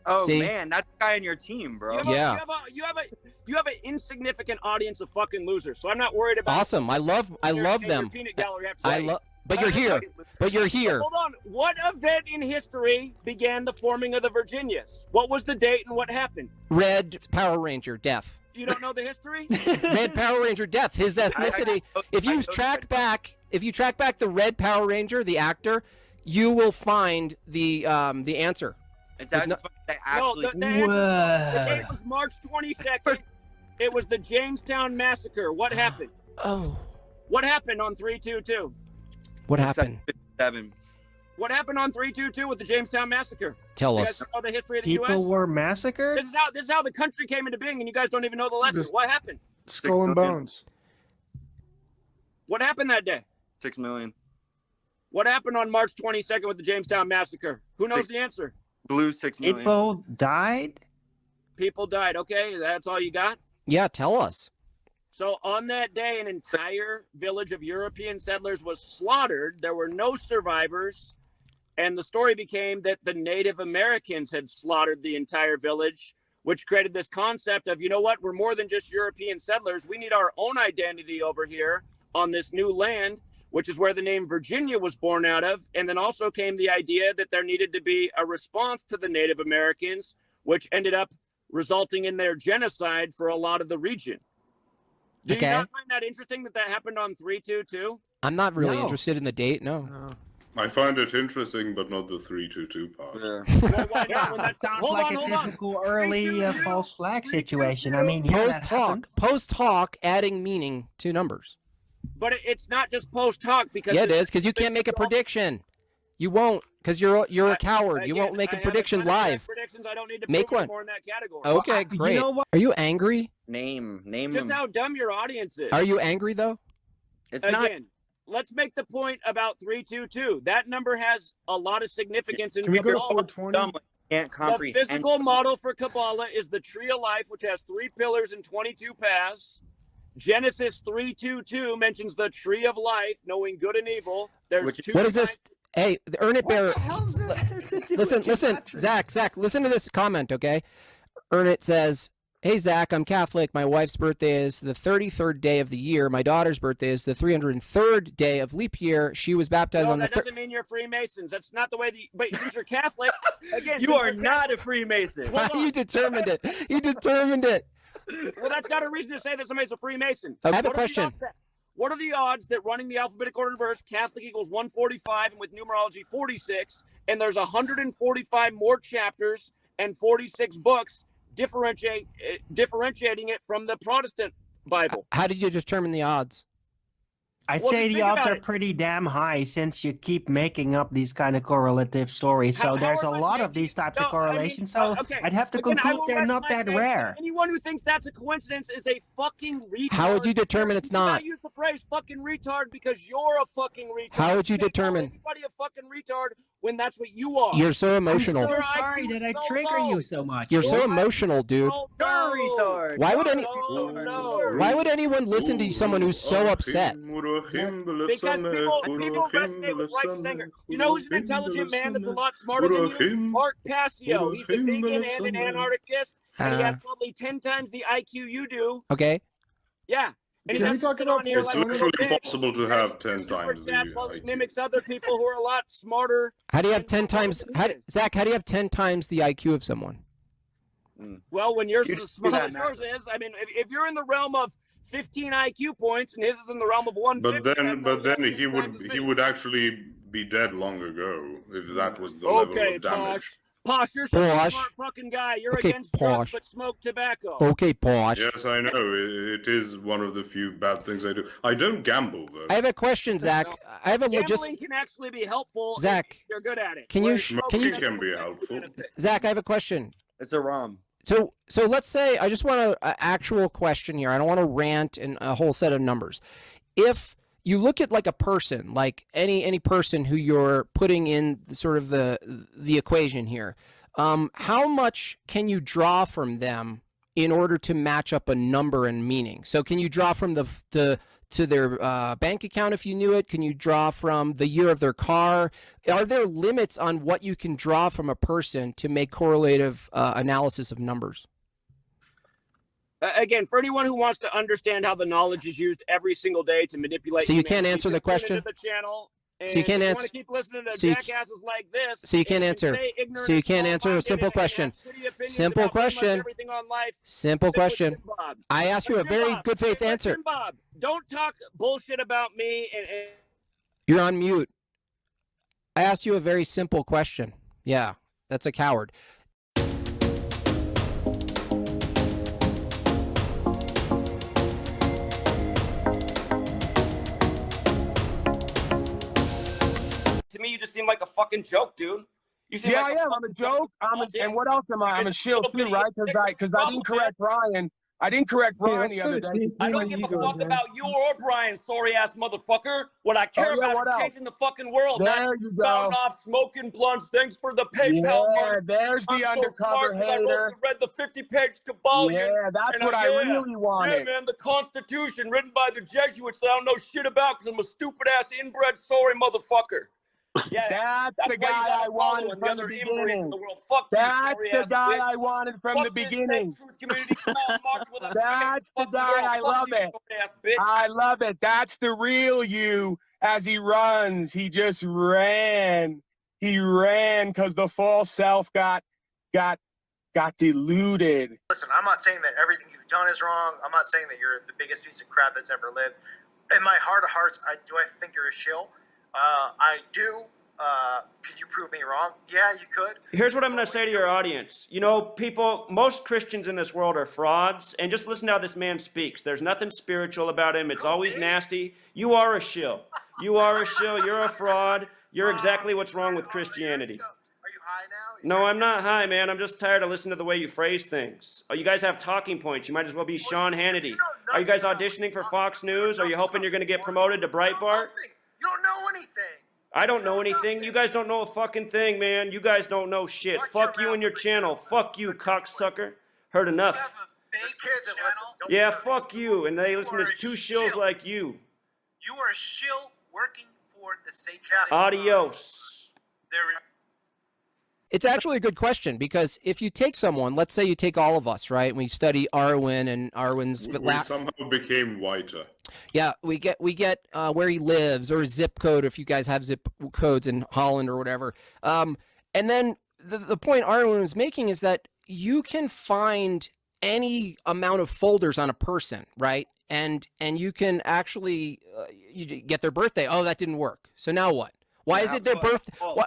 C: Oh
A: See?
C: man, that's the guy on your team, bro.
A: Yeah.
B: You have an insignificant audience of fucking losers. So I'm not worried about.
A: Awesome. I love
B: your
A: them.
B: peanut gallery have to
A: I
B: say.
A: love. But you're here. But you're here.
B: Hold on. What event in history began the forming of the Virginias? What was the date and what happened?
A: Red Power Ranger death.
B: You don't know the history?
A: Red Power Ranger death. His ethnicity. If you track back the Red Power Ranger, the actor, you will find the answer.
C: It's actually, they
B: No,
C: actually
B: the date was March 22nd. It was the Jamestown massacre. What happened?
A: Oh.
B: What happened on 3/22?
A: What happened?
C: 7.
B: What happened on 322 with the Jamestown massacre?
A: Tell
B: You
A: us.
B: guys know the history of the
E: People
B: U.S.?
E: were massacred?
B: This is how the country came into being, and you guys don't even know the lesson.
H: This-
B: What happened?
H: Skull and
C: 6 million.
H: bones.
B: What happened that day?
C: 6 million.
B: What happened on March 22nd with the Jamestown massacre? Who knows the answer?
C: Blue 6 million.
E: People died?
B: People died. Okay, that's all you got?
A: Yeah, tell us.
B: So on that day, an entire village of European settlers was slaughtered. There were no survivors. And the story became that the Native Americans had slaughtered the entire village, which created this concept of, you know what, we're more than just European settlers. We need our own identity over here on this new land, which is where the name Virginia was born out of. And then also came the idea that there needed to be a response to the Native Americans, which ended up resulting in their genocide for a lot of the region. Do you not find that interesting that that happened on 322?
A: I'm not really
E: No.
A: interested in the date. No.
H: No.
D: I find it interesting, but not the 322 part.
C: Yeah.
B: Well, why not? When that's
E: Sounds
B: hold
E: like
B: on,
E: a
B: hold on.
E: typical early
B: 322,
E: false flag
B: 322.
E: situation. I mean, yeah, that happened.
A: Post hoc adding meaning to numbers.
B: But it's not just post hoc because
A: Yeah, it is, because you can't make a prediction. You won't, because you're a coward. You
B: Again,
A: won't make
B: I
A: a
B: have
A: prediction
B: ton of
A: live.
B: Predictions. I don't need to
A: Make
B: prove
A: one.
B: more in that category.
A: Okay,
E: You
A: great.
E: know what?
A: Are you angry?
C: Name
B: Just
C: them.
B: how dumb your audience is.
A: Are you angry though?
C: It's not.
B: Again, let's make the point about 322. That number has a lot of significance in
H: Can we go to
B: Kabbalah.
H: 420?
C: Dumb. Can't
B: The
C: comprehend.
B: physical model for Kabbalah is the tree of life, which has 3 pillars and 22 paths. Genesis 3:22 mentions the tree of life, knowing good and evil. There's
C: Which-
B: 2
A: What is this? Hey, the Earn It Bear.
H: What the hell's this?
A: Listen, Zach, listen to this comment, okay? Earn It says, "Hey Zach, I'm Catholic. My wife's birthday is the 33rd day of the year. My daughter's birthday is the 303rd day of leap year. She was baptized
B: No,
A: on the
B: that doesn't mean you're Freemasons. That's not the way that. But since you're Catholic, again,
C: You
B: since
C: are
B: you're
C: not a Freemason.
B: Hold on.
A: You determined it. You determined it.
B: Well, that's not a reason to say that somebody's a Freemason.
A: I have a
B: What are the
A: question.
B: odds that- What are the odds that running the alphabetic order reverse, Catholic equals 145, and with numerology 46, and there's 145 more chapters and 46 books differentiating it from the Protestant Bible?
A: How did you determine the odds?
E: I'd
B: Well,
E: say
B: just
E: the
B: think
E: odds
B: about
E: are
B: it.
E: pretty damn high since you keep making up these kind of correlative stories. So
B: How
E: there's a
B: am I
E: lot of
B: making-
E: these types
B: No,
E: of correlations.
B: I mean,
E: So
B: okay.
E: I'd have to
B: Again, I
E: conclude
B: will
E: they're
B: rest
E: not
B: my
E: that
B: case.
E: rare.
B: Anyone who thinks that's a coincidence is a fucking retard.
A: How would you determine it's
B: Do not
A: not?
B: use the phrase fucking retard because you're a fucking retard.
A: How would you
B: can't call
A: determine?
B: anybody a fucking retard when that's what you are?
A: You're so emotional.
E: I'm
B: Your
E: so sorry
B: IQ
E: that I
B: is so
E: trigger
B: low.
E: you so much.
A: You're so
B: Your
A: emotional, dude.
B: Oh,
C: You're a
B: no.
C: retard.
A: Why would any-
B: No.
A: Why would anyone listen to someone who's so upset?
B: Because people resonate with righteous anger. You know who's an intelligent man that's a lot smarter than you? Mark Passio. He's a vegan and an anarchist, and he has probably 10 times the IQ you do.
A: Okay.
B: Yeah. And he
H: Can we
B: doesn't
H: talk
B: sit
H: about
B: on here
D: It's
B: like a little
D: literally
B: bitch.
D: possible to have 10
B: Super
D: times the
B: stats while he
D: IQ.
B: mimics other people who are a lot smarter.
A: How do you have
B: And
A: 10
B: so
A: times?
B: what it is.
A: Zach, how do you have 10 times the IQ of someone?
B: Well, when yours
C: You
B: is as
C: just do
B: smart
C: that
B: as yours
C: math.
B: is, I mean, if you're in the realm of 15 IQ points and his is in the realm of 150,
D: But then
B: that's
D: he
B: as
D: would
B: big.
D: he would actually be dead long ago if that was the level
B: Okay,
D: of damage.
B: Posh. Posh, you're such a
A: Posh.
B: smart fucking guy. You're
A: Okay,
B: against drugs
A: Posh.
B: but smoke tobacco.
A: Okay, Posh.
D: Yes, I know. It is one of the few bad things I do. I don't gamble though.
A: I have a question, Zach. I have a
B: Gambling
A: just
B: can actually be helpful
A: Zach,
B: if you're good at it.
A: can you
B: Whereas
A: sh-
B: smoking
A: can you-
B: doesn't
D: Can be
B: have any
D: helpful.
B: benefit.
A: Zach, I have a question.
C: It's a ROM.
A: So let's say I just want an actual question here. I don't want to rant and a whole set of numbers. If you look at like a person, like any person who you're putting in sort of the equation here, how much can you draw from them in order to match up a number and meaning? So can you draw from to their bank account if you knew it? Can you draw from the year of their car? Are there limits on what you can draw from a person to make correlative analysis of numbers?
B: Again, for anyone who wants to understand how the knowledge is used every single day to manipulate,
A: So you can't
B: humanity,
A: answer the
B: just tune
A: question?
B: into The channel, and
A: So you can't
B: if
A: answer-
B: want to keep listening to
A: so you-
B: jackasses like this.
A: so you can't
B: and
A: answer.
B: stay ignorant
A: So you
B: and
A: can't answer a
B: small-minded
A: simple
B: and have
A: question.
B: shitty opinions
A: Simple
B: about pretty much
A: question.
B: everything on life,
A: Simple
B: stick with
A: question.
B: Jimbob.
A: I asked you a
B: But
A: very
B: Jimbob,
A: good faith
B: but
A: answer.
B: Jimbob, don't talk bullshit about me and
A: You're on mute. I asked you a very simple question. Yeah, that's a coward.
B: to me, you just
I: seem like a fucking joke, dude. You seem
J: Yeah,
I: like
J: I am. I'm a joke. And what else am I? I'm a shill too, right? Because I didn't correct Brian. I didn't correct Brian the other day.
I: I don't give a fuck about you or Brian, sorry ass motherfucker. What I care about is changing the fucking world.
J: There you go.
I: Spouting off smoking blunts. Thanks for the PayPal money.
J: There's the undercover hater.
I: I read the 50-page Kabbalion.
J: Yeah, that's what I really wanted.
I: Yeah, man, the Constitution written by the Jesuits that I don't know shit about because I'm a stupid ass inbred sorry motherfucker. Yeah,
J: that's the guy I wanted from the beginning.
I: In the world. Fuck
J: that's
I: you,
J: the guy
I: bitch.
J: I wanted from the beginning.
I: That's
J: the guy. I love it. I love it. That's the real you. As he runs, he just ran. He ran because the false self got deluded.
K: Listen, I'm not saying that everything you've done is wrong. I'm not saying that you're the biggest piece of crap that's ever lived. In my heart of hearts, I think you're a shill. I do. Could you prove me wrong? Yeah, you could.
L: Here's what I'm going to say to your audience. You know, people, most Christians in this world are frauds, and just listen to how this man speaks. There's nothing spiritual about him. It's always nasty. You are a shill. You are a shill. You're a fraud. You're exactly what's wrong with Christianity.
K: Are you high now?
L: No, I'm not high, man. I'm just tired of listening to the way you phrase things. Oh, you guys have talking points. You might as well be Sean Hannity. Are you guys auditioning for Fox News? Are you hoping you're going to get promoted to Breitbart?
K: You don't know anything.
L: I don't know anything. You guys don't know a fucking thing, man. You guys don't know shit. Fuck you and your channel. Fuck you, cocksucker. Heard enough.
K: There's kids that listen.
L: Yeah, fuck you. And they listen to two shills like you.
K: You are a shill working for the satanic.
L: Adios.
A: It's actually a good question because if you take someone, let's say you take all of us, right? We study Arwen and Arwen's.
D: We somehow became whiter.
A: Yeah, we get where he lives or zip code if you guys have zip codes in Holland or whatever. And then the point Arwen was making is that you can find any amount of folders on a person, right? And you can actually you get their birthday. Oh, that didn't work. So now what? Why is it their birth?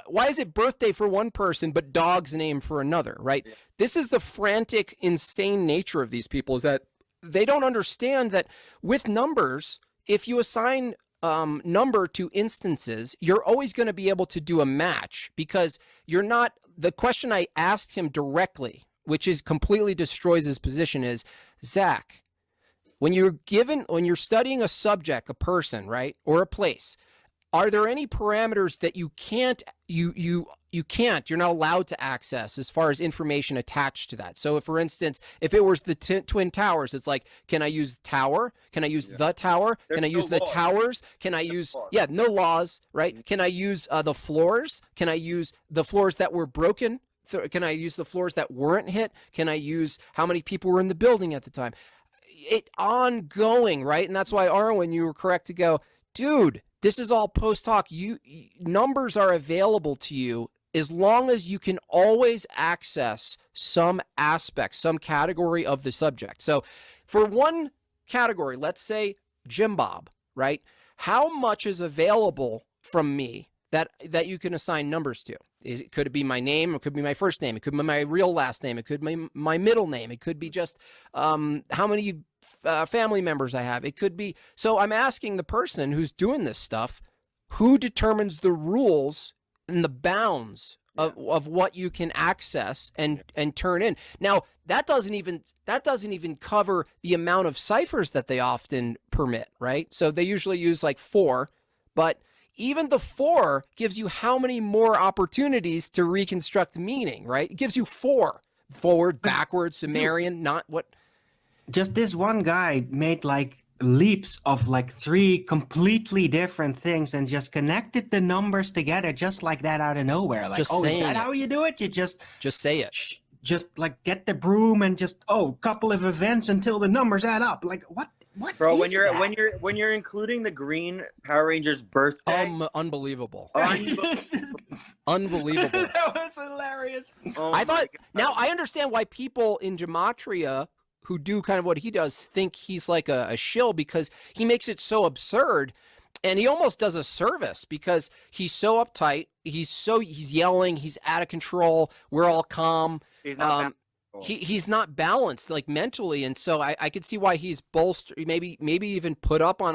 A: Why is it birthday for one person but dog's name for another? Right. Yeah. This is the frantic, insane nature of these people. Is that they don't understand that with numbers, if you assign number to instances, you're always going to be able to do a match because you're not. The question I asked him directly, which is completely destroys his position, is Zach, when you're studying a subject, a person, right, or a place. Are there any parameters that you're not allowed to access as far as information attached to that? So if, for instance, if it was the Twin Towers, it's like, can I use tower? Can I use the tower? Can I use the towers? Can I use, no laws, right? Can I use the floors? Can I use the floors that were broken? Can I use the floors that weren't hit? Can I use how many people were in the building at the time? It ongoing, right? And that's why, Arwen, you were correct to go, dude, this is all post hoc. Numbers are available to you as long as you can always access some aspect, some category of the subject. So for one category, let's say Jimbob, right? How much is available from me that you can assign numbers to? Could it be my name? It could be my first name. It could be my real last name. It could be my middle name. It could be just how many family members I have. It could be. So I'm asking the person who's doing this stuff, who determines the rules and the bounds of what you can access and turn in. Now that doesn't even cover the amount of ciphers that they often permit, right? So they usually use like 4, but even the 4 gives you how many more opportunities to reconstruct the meaning, right? It gives you 4. Forward, backwards, Sumerian, not what.
E: Just this one guy made like leaps of like 3 completely different things and just connected the numbers together just like that out of nowhere. Like,
A: just
E: is
A: saying
E: that how you do it? You just
A: say it.
E: Just like get the broom and just couple of events until the numbers add up. Like what? What,
C: bro? When you're including the Green Power Rangers birthday,
A: unbelievable,
E: unbelievable. That was hilarious.
A: I thought. Now I understand why people in Gematria who do kind of what he does think he's like a shill because he makes it so absurd, and he almost does a service because he's so uptight. He's yelling. He's out of control. We're all calm. He's not balanced like mentally, and so I could see why he's bolstered, maybe even put up on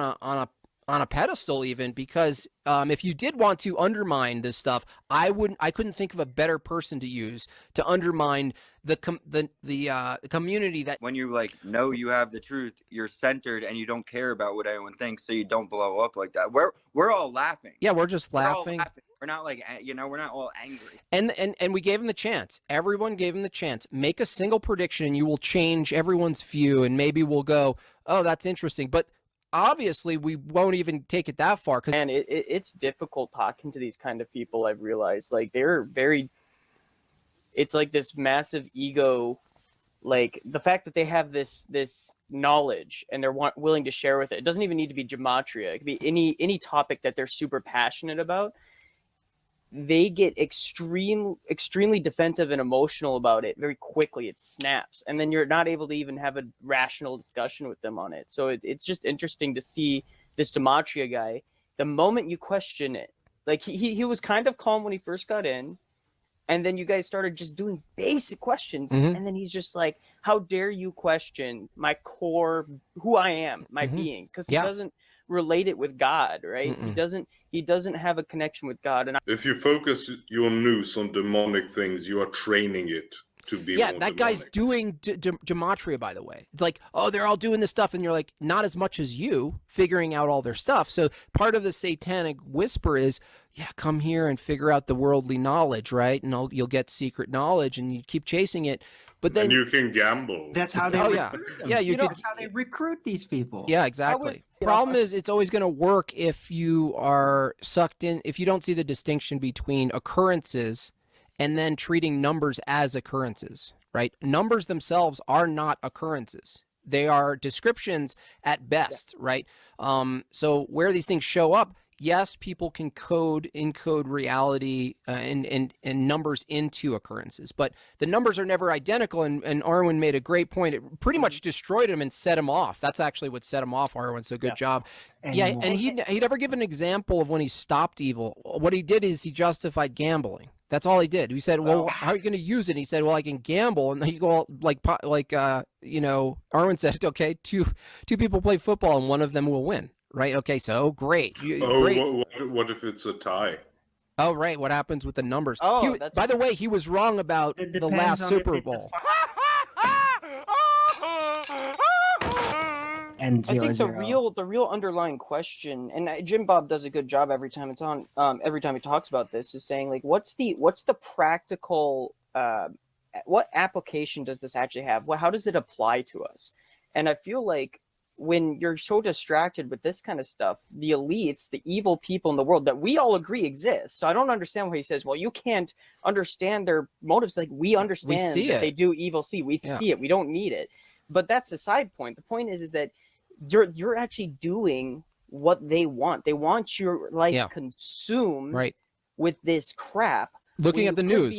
A: on a pedestal even, because if you did want to undermine this stuff, I couldn't think of a better person to use to undermine the community that
C: when you like know you have the truth, you're centered and you don't care about what anyone thinks, so you don't blow up like that. We're all laughing.
A: Yeah, we're just laughing.
C: We're not like, we're not all angry.
A: And we gave him the chance. Everyone gave him the chance. Make a single prediction and you will change everyone's view, and maybe we'll go, oh, that's interesting. But obviously we won't even take it that far.
M: And it's difficult talking to these kind of people. I've realized, like, they're very, it's like this massive ego, like the fact that they have this knowledge and they're willing to share with it. It doesn't even need to be gematria. It could be any topic that they're super passionate about. They get extremely defensive and emotional about it very quickly. It snaps, and then you're not able to even have a rational discussion with them on it. So it's just interesting to see this Gematria guy. The moment you question it, like he was kind of calm when he first got in, and then you guys started just doing basic questions, and then he's just like, how dare you question my core, who I am, my being, because he doesn't relate it with God, right? He doesn't have a connection with God. And
D: if you focus your noose on demonic things, you are training it to be more
A: that
D: demonic.
A: guy's doing gematria, by the way. It's like, oh, they're all doing this stuff, and you're like, not as much as you figuring out all their stuff. So part of the satanic whisper is, yeah, come here and figure out the worldly knowledge, right? And you'll get secret knowledge, and you keep chasing it. But then
D: and you can gamble.
E: That's how they recruit them. That's how they recruit these people.
A: Yeah, exactly. Problem is, it's always going to work if you are sucked in, if you don't see the distinction between occurrences and then treating numbers as occurrences, right? Numbers themselves are not occurrences. They are descriptions at best, right? So where these things show up, yes, people can encode reality and numbers into occurrences, but the numbers are never identical. And Arwen made a great point. It pretty much destroyed him and set him off. That's actually what set him off, Arwen. So good job. Yeah, and he never give an example of when he stopped evil. What he did is he justified gambling. That's all he did. He said, well, how are you going to use it? And he said, well, I can gamble. And then you go like Arwen said, okay, two people play football and one of them will win. Right. Okay. So great. Great.
D: What if it's a tie?
A: Oh, right. What happens with the numbers?
M: Oh,
A: by the way, he was wrong about the last Super Bowl.
M: I think the real underlying question, and Jimbob does a good job every time it's on. Every time he talks about this, is saying like, what's the practical, what application does this actually have? How does it apply to us? And I feel like, when you're so distracted with this kind of stuff, the elites, the evil people in the world that we all agree exist. So I don't understand why he says, well, you can't understand their motives. Like, we understand that they do evil. We see it. We don't need it. But that's the side point. The point is that you're actually doing what they want. They want your life consumed with this crap.
A: Looking at the news.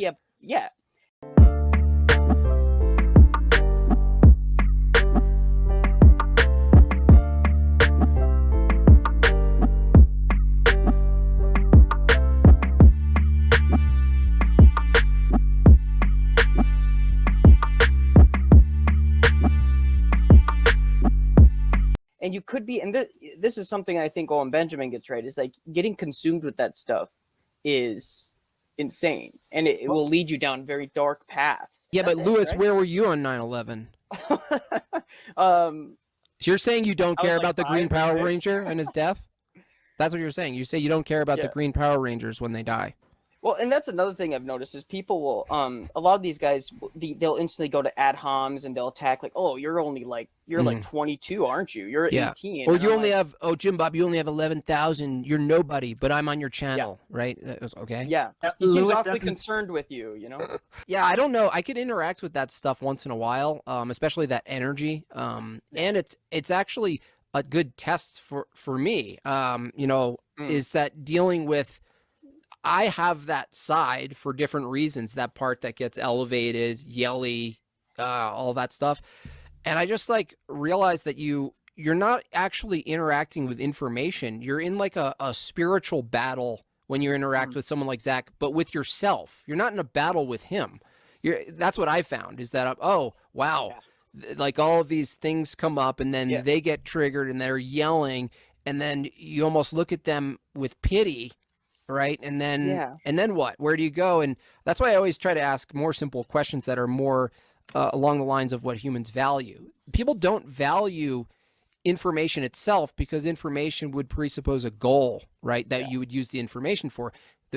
M: And you could be, and this is something I think Owen Benjamin gets right, is like getting consumed with that stuff is insane. And it will lead you down very dark paths.
A: Yeah, but Lewis, where were you on 9/11? So you're saying you don't care about the Green Power Ranger and his death? That's what you're saying. You say you don't care about the Green Power Rangers when they die.
M: Well, and that's another thing I've noticed is people will, a lot of these guys, they'll instantly go to ad homs and they'll attack like, oh, you're only like, you're like 22, aren't you? You're 18.
A: Or you only have, Jimbob, you only have 11,000. You're nobody, but I'm on your channel, right? Okay.
M: Yeah. He seems awfully concerned with you, you know?
A: Yeah, I don't know. I could interact with that stuff once in a while, especially that energy. And it's actually a good test for me, is that dealing with, I have that side for different reasons, that part that gets elevated, yelly, all that stuff. And I just like realized that you're not actually interacting with information. You're in like a spiritual battle when you interact with someone like Zach, but with yourself. You're not in a battle with him. That's what I found, is that, oh, wow. Like all of these things come up and then they get triggered and they're yelling. and then you almost look at them with pity, right? And then what? Where do you go? And that's why I always try to ask more simple questions that are more along the lines of what humans value. People don't value information itself because information would presuppose a goal, right? That you would use the information for.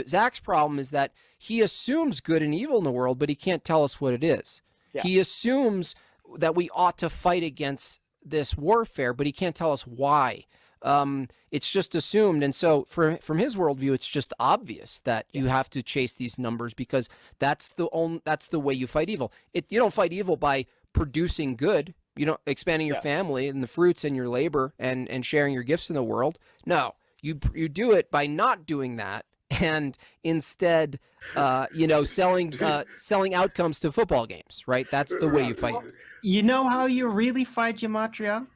A: Zach's problem is that he assumes good and evil in the world, but he can't tell us what it is. Yeah. He assumes that we ought to fight against this warfare, but he can't tell us why. It's just assumed. And so from his worldview, it's just obvious that you have to chase these numbers because that's the way you fight evil. You don't fight evil by producing good. You know, expanding your family and the fruits and your labor and sharing your gifts in the world. No, you do it by not doing that and instead, selling outcomes to football games, right? That's the way you fight.
E: You know how you really fight Gematria?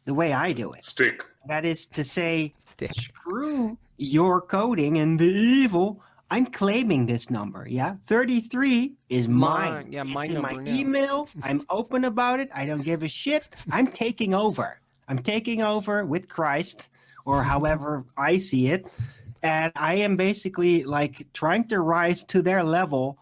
E: The way I do it.
D: Stick.
E: That is to say, screw your coding and the evil. I'm claiming this number, 33 is mine.
A: Yeah,
E: it's
A: my
E: in
A: number
E: my
A: now.
E: email. I'm open about it. I don't give a shit. I'm taking over. I'm taking over with Christ, or however I see it. And I am basically like trying to rise to their level.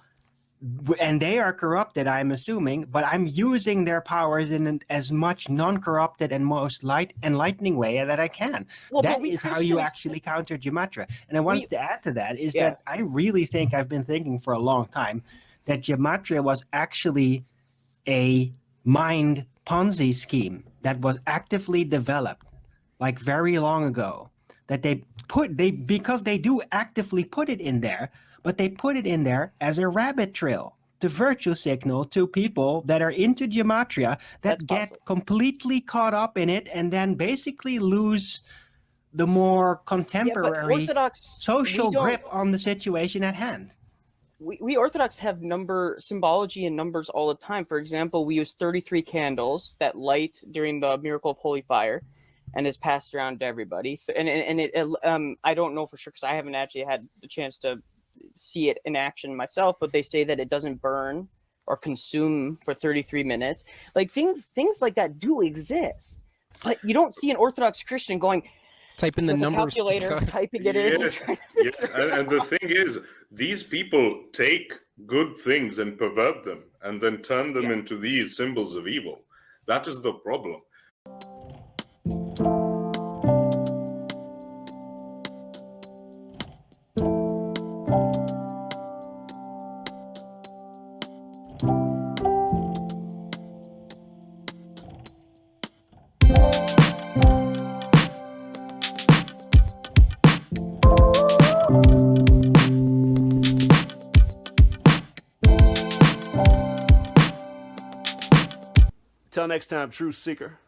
E: And they are corrupted, I'm assuming, but I'm using their powers in as much non-corrupted and most enlightening way that I can.
M: Well,
E: that is how you actually counter Gematria. And I wanted to add to that is that I really think I've been thinking for a long time that Gematria was actually a mind Ponzi scheme that was actively developed like very long ago. That because they do actively put it in there, but they put it in there as a rabbit trail to virtue signal to people that are into Gematria that get completely caught up in it and then basically lose the more contemporary social grip on the situation at hand.
M: We Orthodox have number symbology and numbers all the time. For example, we use 33 candles that light during the miracle of holy fire and is passed around to everybody. And I don't know for sure because I haven't actually had the chance to see it in action myself, but they say that it doesn't burn or consume for 33 minutes. Like things like that do exist, but you don't see an Orthodox Christian going
A: type in the numbers,
M: calculator, typing it in.
D: Yes. And the thing is, these people take good things and pervert them and then turn them into these symbols of evil. That is the problem.
N: Till next time, Truth Seeker.